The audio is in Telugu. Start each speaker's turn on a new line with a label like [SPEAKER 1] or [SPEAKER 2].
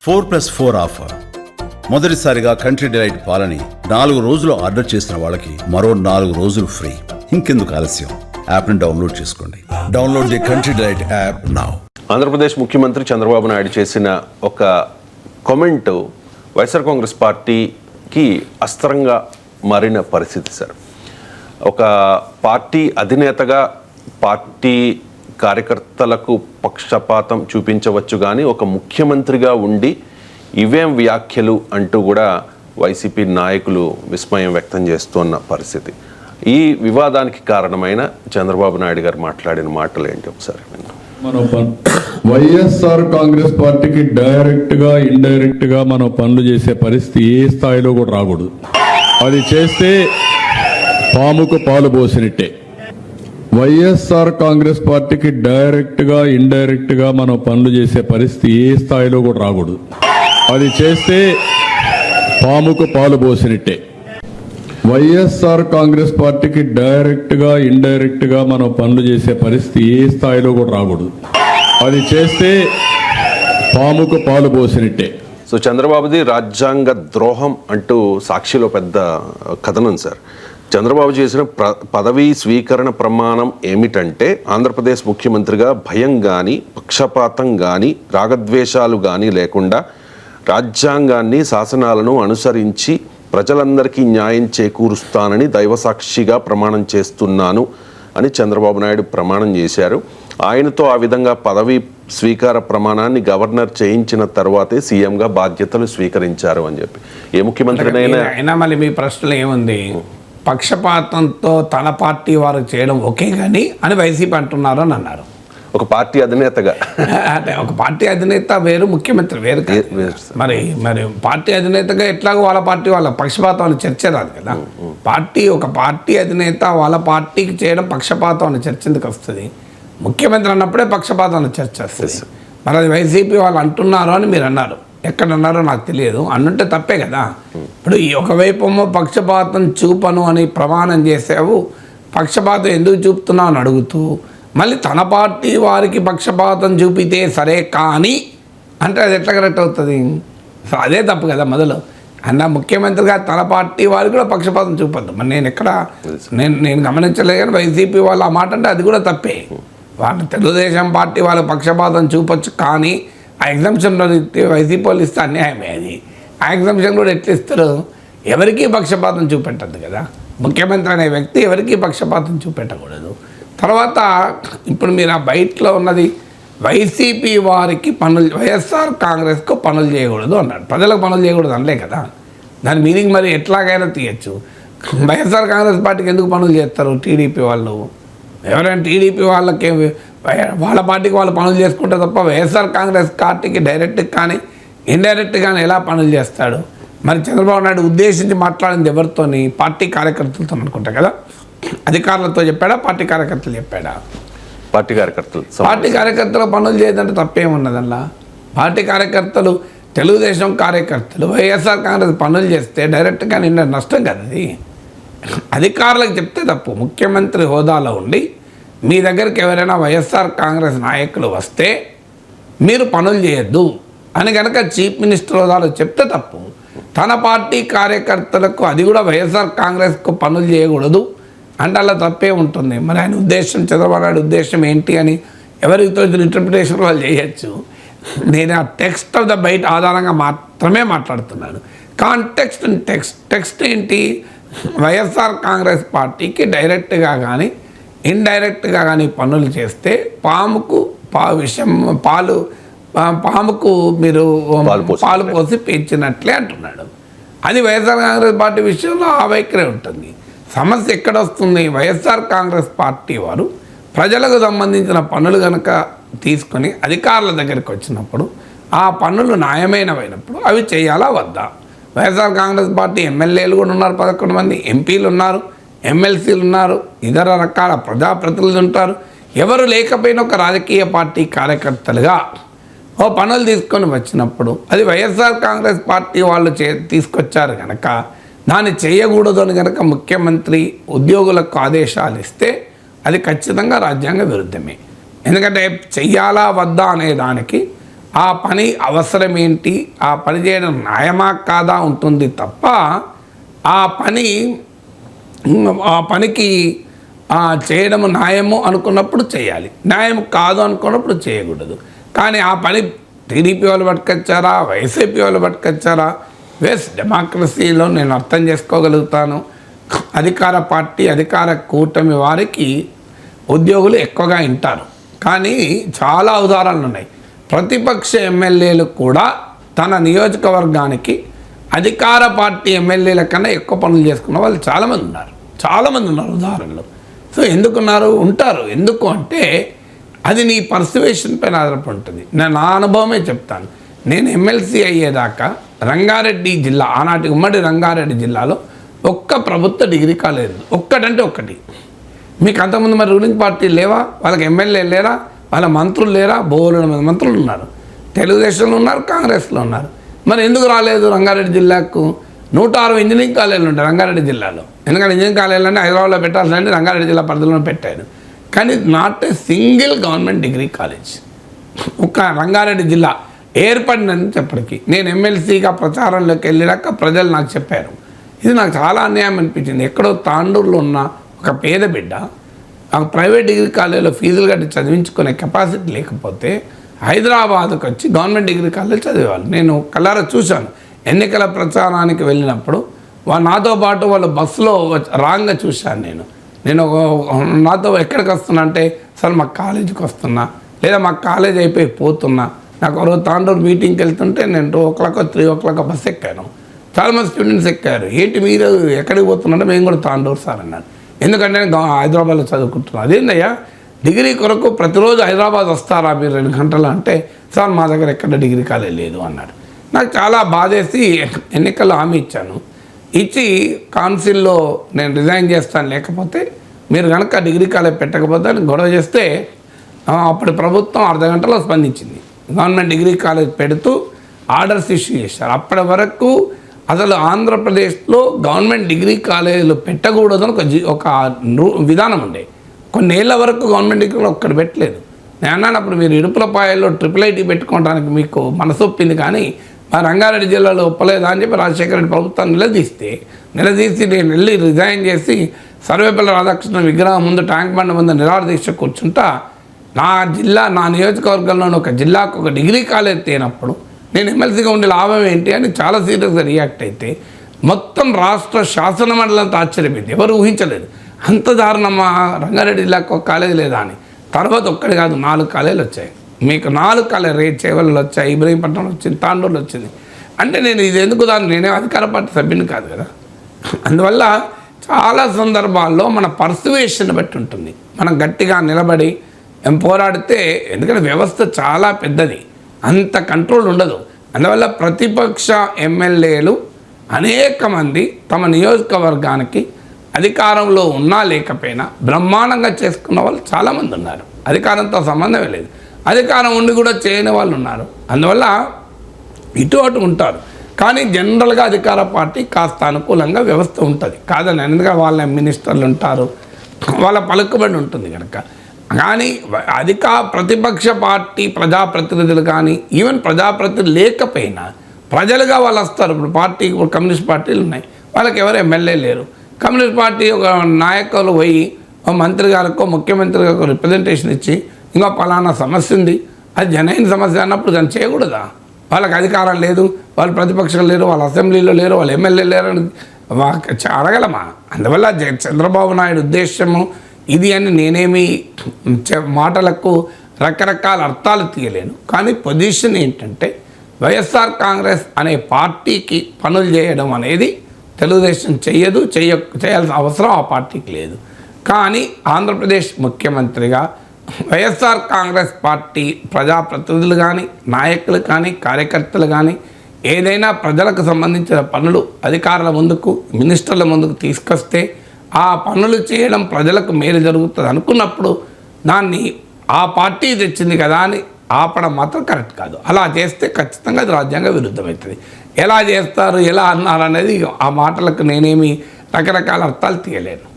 [SPEAKER 1] 4+4 ఆఫర్. మొదటిసారిగా కంట్రీ డిలైట్ పాలని 4 రోజులు ఆర్డర్ చేసిన వాళ్ళకి మరో 4 రోజులు ఫ్రీ. ఇంకెందుకు ఆలస్యం, యాప్ని డౌన్లోడ్ చేసుకోండి. Download the country delight app now.
[SPEAKER 2] Andhra Pradesh ముఖ్యమంత్రి చంద్రబాబు నాయుడు చేసిన ఒక కామెంట్ వైఎస్ఆర్ కాంగ్రెస్ పార్టీకి అస్త్రంగా మారిన పరిస్థితి సార్. ఒక పార్టీ అధినేతగా పార్టీ కార్యకర్తలకు పక్షపాతం చూపించవచ్చు, కానీ ఒక ముఖ్యమంత్రిగా ఉండి ఇవేం వ్యాఖ్యలు అంటూ కూడా వైసీపీ నాయకులు విస్మయం వ్యక్తం చేస్తున్న పరిస్థితి. ఈ వివాదానికి కారణమైన చంద్రబాబు నాయుడు గారు మాట్లాడిన మాటలు ఏంటి ఒకసారి
[SPEAKER 3] వైఎస్ఆర్ కాంగ్రెస్ పార్టీకి డైరెక్ట్ గా ఇండైరెక్ట్ గా మనం పనులు చేసే పరిస్థితి ఏ స్థాయిలో కూడా రాకూడదు. అది చేస్తే పాముకు పాలు పోసినట్టే. వైఎస్ఆర్ కాంగ్రెస్ పార్టీకి డైరెక్ట్ గా ఇండైరెక్ట్ గా మనం పనులు చేసే పరిస్థితి ఏ స్థాయిలో కూడా రాకూడదు. అది చేస్తే పాముకు పాలు పోసినట్టే. వైఎస్ఆర్ కాంగ్రెస్ పార్టీకి డైరెక్ట్ గా ఇండైరెక్ట్ గా మనం పనులు చేసే పరిస్థితి ఏ స్థాయిలో కూడా రాకూడదు. అది చేస్తే పాముకు పాలు పోసినట్టే.
[SPEAKER 2] సో చంద్రబాబుది రాజ్యాంగ ద్రోహం అంటూ సాక్షిలో పెద్ద కథనం సార్. చంద్రబాబు చేసిన పదవీ స్వీకరణ ప్రమాణం ఏమిటంటే, ఆంధ్రప్రదేశ్ ముఖ్యమంత్రిగా భయం కానీ పక్షపాతం కానీ రాగద్వేషాలు కానీ లేకుండా రాజ్యాంగాన్ని శాసనాలను అనుసరించి ప్రజలందరికీ న్యాయం చేకూరుస్తానని దైవసాక్షిగా ప్రమాణం చేస్తున్నాను అని చంద్రబాబు నాయుడు ప్రమాణం చేశారు. ఆయనతో ఆ విధంగా పదవీ స్వీకార ప్రమాణాన్ని గవర్నర్ చేయించిన తర్వాతే సీఎంగా బాధ్యతలు స్వీకరించారు అని చెప్పి ఏ ముఖ్యమంత్రినైనా.
[SPEAKER 4] మళ్ళీ మీ ప్రశ్నలో ఏముంది, పక్షపాతంతో తన పార్టీ వారు చేయడం ఓకే కానీ అని వైసీపీ అంటున్నారు అని అన్నారు.
[SPEAKER 2] ఒక పార్టీ అధినేతగా
[SPEAKER 4] అంటే ఒక పార్టీ అధినేత వేరు, ముఖ్యమంత్రి వేరు. మరి మరి పార్టీ అధినేతగా ఎట్లాగో వాళ్ళ పార్టీ వాళ్ళ పక్షపాతం అని చర్చ రాదు కదా. ఒక పార్టీ అధినేత వాళ్ళ పార్టీకి చేయడం పక్షపాతం అని చర్చ ఎందుకు వస్తుంది? ముఖ్యమంత్రి అన్నప్పుడే పక్షపాతం అని చర్చ వస్తుంది. మరి అది వైసీపీ వాళ్ళు అంటున్నారు అని మీరు అన్నారు. ఎక్కడ అన్నారో నాకు తెలియదు, అన్నుంటే తప్పే కదా. ఇప్పుడు ఒకవైపు పక్షపాతం చూపను అని ప్రమాణం చేసావు, పక్షపాతం ఎందుకు చూపుతున్నావు అని అడుగుతూ మళ్ళీ తన పార్టీ వారికి పక్షపాతం చూపితే సరే కానీ అంటే అది ఎట్లా కరెక్ట్ అవుతుంది? సో అదే తప్పు కదా. మొదలు అన్న ముఖ్యమంత్రిగా తన పార్టీ వారికి కూడా పక్షపాతం చూపద్దు. మరి నేను గమనించలేదు కానీ వైసీపీ వాళ్ళు ఆ మాట అంటే అది కూడా తప్పే. వాళ్ళు తెలుగుదేశం పార్టీ వాళ్ళు పక్షపాతం చూపొచ్చు, కానీ ఆ ఎగ్జామ్షన్లో వైసీపీ వాళ్ళు ఇస్తే అన్యాయమే. అది ఆ ఎగ్జామ్షన్ కూడా ఎట్లా ఇస్తారు? ఎవరికీ పక్షపాతం చూపెట్టద్దు కదా. ముఖ్యమంత్రి అనే వ్యక్తి ఎవరికీ పక్షపాతం చూపెట్టకూడదు. తర్వాత ఇప్పుడు మీరు ఆ బయటలో ఉన్నది వైసీపీ వారికి పనులు, వైఎస్ఆర్ కాంగ్రెస్కు పనులు చేయకూడదు అన్నాడు. ప్రజలకు పనులు చేయకూడదు అనలే కదా. దాని మీనింగ్ మరి ఎట్లాగైనా తీయచ్చు. వైఎస్ఆర్ కాంగ్రెస్ పార్టీకి ఎందుకు పనులు చేస్తారు టీడీపీ వాళ్ళు? ఎవరైనా టీడీపీ వాళ్ళకి వాళ్ళ పార్టీకి వాళ్ళు పనులు చేసుకుంటే తప్ప వైఎస్ఆర్ కాంగ్రెస్ పార్టీకి డైరెక్ట్ కానీ ఇండైరెక్ట్ కానీ ఎలా పనులు చేస్తాడు? మరి చంద్రబాబు నాయుడు ఉద్దేశించి మాట్లాడింది ఎవరితోని? పార్టీ కార్యకర్తలతో అనుకుంటా కదా. అధికారులతో చెప్పాడా, పార్టీ కార్యకర్తలు చెప్పాడా?
[SPEAKER 2] పార్టీ
[SPEAKER 4] కార్యకర్తలు పనులు చేయదంటే తప్పేమున్నదల్లా. పార్టీ కార్యకర్తలు, తెలుగుదేశం కార్యకర్తలు వైఎస్ఆర్ కాంగ్రెస్ పనులు చేస్తే డైరెక్ట్గా నిన్న నష్టం కదా. అది అధికారులకు చెప్తే తప్పు. ముఖ్యమంత్రి హోదాలో ఉండి మీ దగ్గరికి ఎవరైనా వైఎస్ఆర్ కాంగ్రెస్ నాయకులు వస్తే మీరు పనులు చేయొద్దు అని కనుక చీఫ్ మినిస్టర్ హోదాలో చెప్తే తప్పు. తన పార్టీ కార్యకర్తలకు అది కూడా వైఎస్ఆర్ కాంగ్రెస్కు పనులు చేయకూడదు అంటే అలా తప్పే ఉంటుంది. మరి ఆయన ఉద్దేశం, చంద్రబాబు నాయుడు ఉద్దేశం ఏంటి అని ఎవరితో ఇంటర్ప్రిటేషన్ వాళ్ళు చేయొచ్చు. నేను ఆ టెక్స్ట్ ఆఫ్ ద బైట్ ఆధారంగా మాత్రమే మాట్లాడుతున్నాను. టెక్స్ట్ ఏంటి? వైఎస్ఆర్ కాంగ్రెస్ పార్టీకి డైరెక్ట్గా కానీ ఇండైరెక్ట్గా కానీ పనులు చేస్తే పాముకు మీరు పాలు పోసి పెంచినట్లే అంటున్నాడు. అది వైఎస్ఆర్ కాంగ్రెస్ పార్టీ విషయంలో ఆ వైఖరి ఉంటుంది. సమస్య ఎక్కడ వస్తుంది? వైఎస్ఆర్ కాంగ్రెస్ పార్టీ వారు ప్రజలకు సంబంధించిన పనులు కనుక తీసుకొని అధికారుల దగ్గరికి వచ్చినప్పుడు ఆ పనులు న్యాయమైనవైనప్పుడు అవి చేయాలా వద్దా? వైఎస్ఆర్ కాంగ్రెస్ పార్టీ ఎమ్మెల్యేలు కూడా ఉన్నారు, 11 మంది ఎంపీలు ఉన్నారు, ఎమ్మెల్సీలు ఉన్నారు, ఇతర రకాల ప్రజాప్రతినిధులు ఉంటారు. ఎవరు లేకపోయినా ఒక రాజకీయ పార్టీ కార్యకర్తలుగా ఓ పనులు తీసుకొని వచ్చినప్పుడు అది వైఎస్ఆర్ కాంగ్రెస్ పార్టీ వాళ్ళు తీసుకొచ్చారు కనుక దాన్ని చేయకూడదు అని కనుక ముఖ్యమంత్రి ఉద్యోగులకు ఆదేశాలు ఇస్తే అది ఖచ్చితంగా రాజ్యాంగ విరుద్ధమే. ఎందుకంటే చెయ్యాలా వద్దా అనే దానికి ఆ పని అవసరం ఏంటి, ఆ పని చేయడం న్యాయమా కాదా ఉంటుంది తప్ప ఆ పనికి చేయడం న్యాయము అనుకున్నప్పుడు చేయాలి, న్యాయం కాదు అనుకున్నప్పుడు చేయకూడదు. కానీ ఆ పని టీడీపీ వాళ్ళు పట్టుకొచ్చారా, వైసీపీ వాళ్ళు పట్టుకొచ్చారా, డెమోక్రసీలో నేను అర్థం చేసుకోగలుగుతాను. అధికార పార్టీ, అధికార కూటమి వారికి ఉద్యోగులు ఎక్కువగా వింటారు. కానీ చాలా ఉదాహరణలు ఉన్నాయి. ప్రతిపక్ష ఎమ్మెల్యేలు కూడా తన నియోజకవర్గానికి అధికార పార్టీ ఎమ్మెల్యేల కన్నా ఎక్కువ పనులు చేసుకున్న వాళ్ళు చాలామంది ఉన్నారు ఉదాహరణలు. సో ఎందుకున్నారు, ఉంటారు. ఎందుకు అంటే అది నీ పర్సువేషన్ పైన ఆధారపడి ఉంటుంది. నేను నా అనుభవమే చెప్తాను. నేను ఎమ్మెల్సీ అయ్యేదాకా రంగారెడ్డి జిల్లా, ఆనాటి ఉమ్మడి రంగారెడ్డి జిల్లాలో ఒక్క ప్రభుత్వ డిగ్రీ కాలేజ్ ఒక్కటంటే ఒక్కటి. మీకు అంతకుముందు మరి రూలింగ్ పార్టీ లేవా, వాళ్ళకి ఎమ్మెల్యే లేరా, వాళ్ళ మంత్రులు లేరా? బోలెడు మంది మంత్రులు ఉన్నారు, తెలుగుదేశంలో ఉన్నారు, కాంగ్రెస్లో ఉన్నారు. మరి ఎందుకు రాలేదు రంగారెడ్డి జిల్లాకు? 160 ఇంజనీరింగ్ కాలేజీలు ఉంటాయి రంగారెడ్డి జిల్లాలో. ఎందుకంటే ఇంజనీరింగ్ కాలేజీలన్నీ హైదరాబాద్లో పెట్టాల్సిందంటే రంగారెడ్డి జిల్లా పరిధిలో పెట్టాడు. కానీ not a single government degree college ఒక రంగారెడ్డి జిల్లా ఏర్పడినని చెప్పడానికి. నేను ఎమ్మెల్సీగా ప్రచారంలోకి వెళ్ళాక ప్రజలు నాకు చెప్పారు. ఇది నాకు చాలా అన్యాయం అనిపించింది. ఎక్కడో తాండూరులో ఉన్న ఒక పేద బిడ్డ ప్రైవేట్ డిగ్రీ కాలేజీలో ఫీజులు కట్టి చదివించుకునే కెపాసిటీ లేకపోతే హైదరాబాద్కి వచ్చి గవర్నమెంట్ డిగ్రీ కాలేజ్ చదివేవాళ్ళు. నేను కళ్ళారా చూశాను. ఎన్నికల ప్రచారానికి వెళ్ళినప్పుడు నాతో పాటు వాళ్ళు బస్సులో రాంగా చూశాను. నేను నాతో ఎక్కడికి వస్తున్నా అంటే, సార్ మా కాలేజీకి వస్తున్నా, లేదా మా కాలేజ్ అయిపోయి పోతున్నా. నాకు ఒకరోజు తాండూరు మీటింగ్కి వెళ్తుంటే నేను 2 o'clock 3 o'clock బస్సు ఎక్కాను. చాలామంది స్టూడెంట్స్ ఎక్కారు. ఏంటి మీరు ఎక్కడికి పోతున్నారంటే, మేము కూడా తాండూరు సార్ అన్నారు. ఎందుకంటే నేను హైదరాబాద్లో చదువుకుంటున్నాను. అదేందయ్యా డిగ్రీ కొరకు ప్రతిరోజు హైదరాబాద్ వస్తారా మీరు 2 గంటలు అంటే, సార్ మా దగ్గర ఎక్కడ డిగ్రీ కాలేజ్ లేదు అన్నాడు. నాకు చాలా బాధేసి ఎన్నికల్లో హామీ ఇచ్చాను. ఇచ్చి కౌన్సిల్లో నేను రిజైన్ చేస్తాను, లేకపోతే మీరు కనుక డిగ్రీ కాలేజ్ పెట్టకపోతే గొడవ చేస్తే అప్పుడు ప్రభుత్వం 1/2 గంటలో స్పందించింది. గవర్నమెంట్ డిగ్రీ కాలేజ్ పెడుతూ ఆర్డర్స్ ఇష్యూ చేశారు. అప్పటి వరకు అసలు ఆంధ్రప్రదేశ్లో గవర్నమెంట్ డిగ్రీ కాలేజీలు పెట్టకూడదని ఒక విధానం ఉండే. కొన్నేళ్ల వరకు గవర్నమెంట్ డిగ్రీలో ఒక్కటి పెట్టలేదు. నేను అన్నాను, అప్పుడు మీరు ఇడుపులపాయల్లో IIIT పెట్టుకోవడానికి మీకు మనసు ఒప్పింది, కానీ మా రంగారెడ్డి జిల్లాలో ఒప్పలేదా అని చెప్పి రాజశేఖర రెడ్డి ప్రభుత్వం నిలదీసి నేను వెళ్ళి రిజైన్ చేసి సర్వేపల్లి రాధాకృష్ణ విగ్రహం ముందు ట్యాంక్ బండ్ ముందు నిరాదీక్ష కూర్చుంటా. నా నియోజకవర్గంలోని ఒక జిల్లాకు ఒక డిగ్రీ కాలేజ్ తేనప్పుడు నేను ఎమ్మెల్సీగా ఉండే లాభం ఏంటి అని చాలా సీరియస్గా రియాక్ట్ అయితే మొత్తం రాష్ట్ర శాసన మండలంతో ఆశ్చర్యపోయింది. ఎవరు ఊహించలేదు అంత దారుణమా రంగారెడ్డి జిల్లాకు ఒక కాలేజీ లేదా అని. తర్వాత ఒక్కటి కాదు 4 కాలేజీలు వచ్చాయి. మీకు 4 కాలేజీ చేవల్లో వచ్చాయి, ఇబ్రహీంపట్నంలో వచ్చింది, తాండూరులో వచ్చింది. అంటే నేను ఇది ఎందుకు నేనే అధికార పార్టీ సభ్యుని కాదు కదా. అందువల్ల చాలా సందర్భాల్లో మన పర్సువేషన్ బట్టి ఉంటుంది. మనం గట్టిగా నిలబడి పోరాడితే, ఎందుకంటే వ్యవస్థ చాలా పెద్దది, అంత కంట్రోల్ ఉండదు. అందువల్ల ప్రతిపక్ష ఎమ్మెల్యేలు అనేక మంది తమ నియోజకవర్గానికి అధికారంలో ఉన్నా లేకపోయినా బ్రహ్మాండంగా చేసుకున్న వాళ్ళు చాలామంది ఉన్నారు. అధికారంతో సంబంధమే లేదు, అధికారం ఉండి కూడా చేయని వాళ్ళు ఉన్నారు. అందువల్ల ఇటు అటు ఉంటారు. కానీ జనరల్గా అధికార పార్టీ కాస్త అనుకూలంగా వ్యవస్థ ఉంటుంది కాదని, ఎందుకంటే వాళ్ళ మినిస్టర్లు ఉంటారు, వాళ్ళ పలుకుబడి ఉంటుంది కనుక. కానీ ప్రతిపక్ష పార్టీ ప్రజాప్రతినిధులు కానీ ఈవెన్ ప్రజాప్రతినిధులు లేకపోయినా ప్రజలుగా వాళ్ళు వస్తారు. ఇప్పుడు కమ్యూనిస్ట్ పార్టీలు ఉన్నాయి, వాళ్ళకి ఎవరు ఎమ్మెల్యే లేరు. కమ్యూనిస్ట్ పార్టీ ఒక నాయకులు పోయి మంత్రి గారికో ముఖ్యమంత్రి గారికో రిప్రజెంటేషన్ ఇచ్చి ఇంకా పలానా సమస్య ఉంది, అది జనైన సమస్య అన్నప్పుడు దాన్ని చేయకూడదా? వాళ్ళకి అధికారం లేదు, వాళ్ళు ప్రతిపక్షం లేరు, వాళ్ళ అసెంబ్లీలో లేరు, వాళ్ళ ఎమ్మెల్యే లేరు అని అడగలమా? అందువల్ల చంద్రబాబు నాయుడు ఉద్దేశము ఇది అని నేనేమి మాటలకు రకరకాల అర్థాలు తీయలేను. కానీ పొజిషన్ ఏంటంటే వైఎస్ఆర్ కాంగ్రెస్ అనే పార్టీకి పనులు చేయడం అనేది తెలుగుదేశం చేయాల్సిన అవసరం ఆ పార్టీకి లేదు. కానీ ఆంధ్రప్రదేశ్ ముఖ్యమంత్రిగా వైఎస్ఆర్ కాంగ్రెస్ పార్టీ ప్రజాప్రతినిధులు కానీ నాయకులు కానీ కార్యకర్తలు కానీ ఏదైనా ప్రజలకు సంబంధించిన పనులు అధికారుల ముందుకు మినిస్టర్ల ముందుకు తీసుకొస్తే ఆ పనులు చేయడం ప్రజలకు మేలు జరుగుతుంది అనుకున్నప్పుడు దాన్ని ఆ పార్టీ తెచ్చింది కదా అని ఆపడం మాత్రం కరెక్ట్ కాదు. అలా చేస్తే ఖచ్చితంగా అది రాజ్యాంగ విరుద్ధమవుతుంది. ఎలా చేస్తారు, ఎలా అన్నారు అనేది ఆ మాటలకు నేనేమి రకరకాల అర్థాలు తీయలేను.